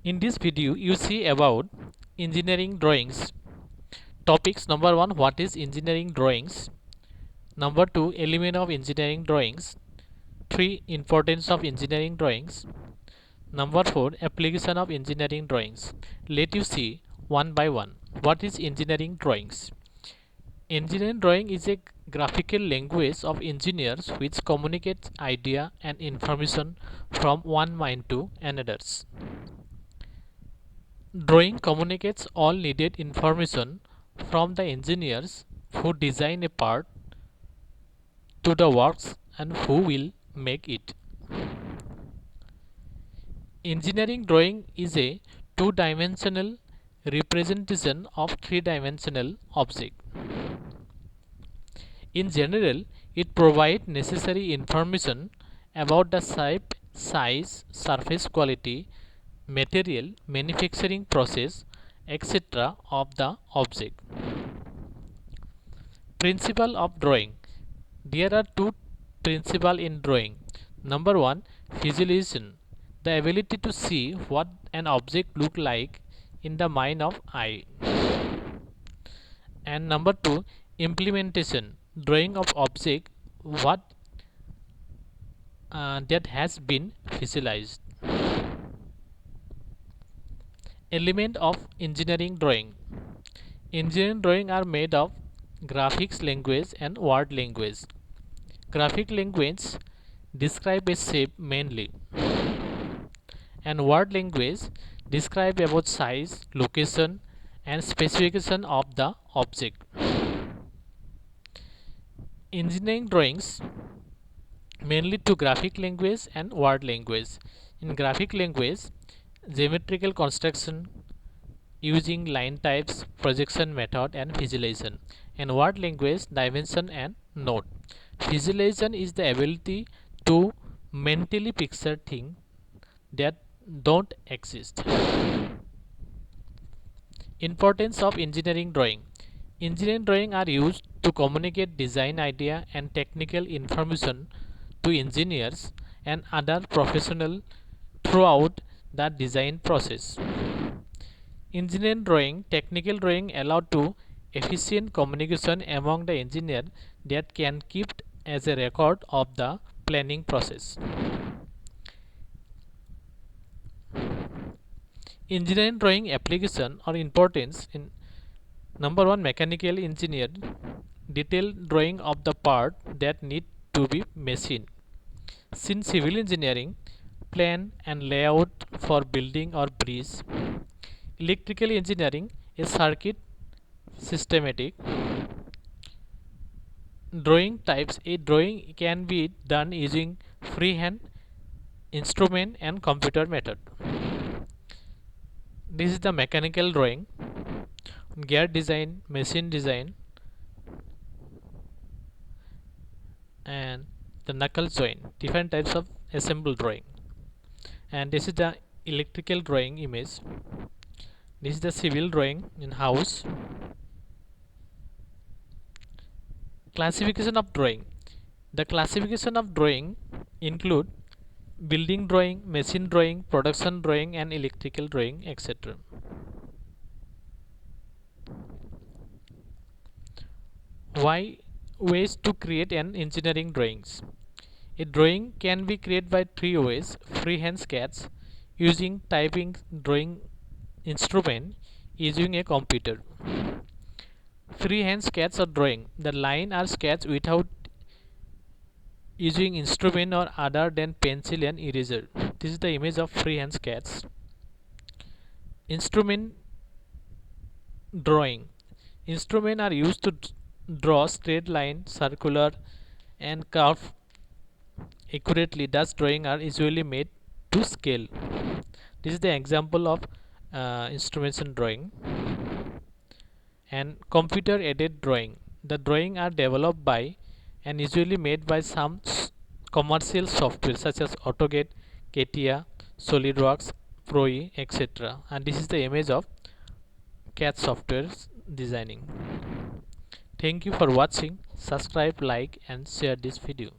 In this video, you see about engineering drawings. Topics: number 1, what is engineering drawings? Number 2, element of engineering drawings. 3, importance of engineering drawings. Number 4, application of engineering drawings. Let you see one by one. What is engineering drawings? Engineering drawing is a graphical language of engineers which communicates idea and information from one mind to another's. Drawing communicates all needed information from the engineers who design a part to the works and who will make it. Engineering drawing is a two-dimensional representation of three-dimensional object. In general, it provides necessary information about the shape, size, surface quality, material, manufacturing process, etc. of the object. Principle of drawing. There are two principles in drawing. Number 1, visualization, the ability to see what an object look like in the mind of eye. And number 2, implementation, drawing of object what that has been visualized. Element of engineering drawing. Engineering drawing are made of graphics language and word language. Graphic language describe a shape mainly, and word language describe about size, location, and specification of the object. Engineering drawings mainly to graphic language and word language. In graphic language, geometrical construction using line types, projection method, and visualization. In word language, dimension and node. Visualization is the ability to mentally picture things that don't exist. Importance of engineering drawing. Engineering drawing are used to communicate design idea and technical information to engineers and other professionals throughout the design process. Engineering drawing, technical drawing allow to efficient communication among the engineer that can keep as a record of the planning process. Engineering drawing application or importance in number 1, mechanical engineer, detailed drawing of the part that need to be machined. Since civil engineering, plan and layout for building or bridge. Electrical engineering is circuit systematic. Drawing types. A drawing can be done using freehand, instrument, and computer method. This is the mechanical drawing. Gear design, machine design, and the knuckle joint. Different types of assemble drawing. And this is the electrical drawing image. This is the civil drawing in house. Classification of drawing. The classification of drawing include building drawing, machine drawing, production drawing, and electrical drawing, etc. Why ways to create an engineering drawings? A drawing can be created by three ways: freehand sketch, using typing drawing instrument, using a computer. Freehand sketch or drawing. The line are sketched without using instrument or other than pencil and eraser. This is the image of freehand sketch. Instrument drawing. Instruments are used to draw straight line, circular, and curve accurately. Thus, drawing are usually made to scale. This is the example of instrumentation drawing. And computer aided drawing. The drawing are developed by and usually made by some commercial software such as AutoCAD, CATIA, SolidWorks, Pro-E, etc. And this is the image of CAD software designing. Thank you for watching. Subscribe, like, and share this video.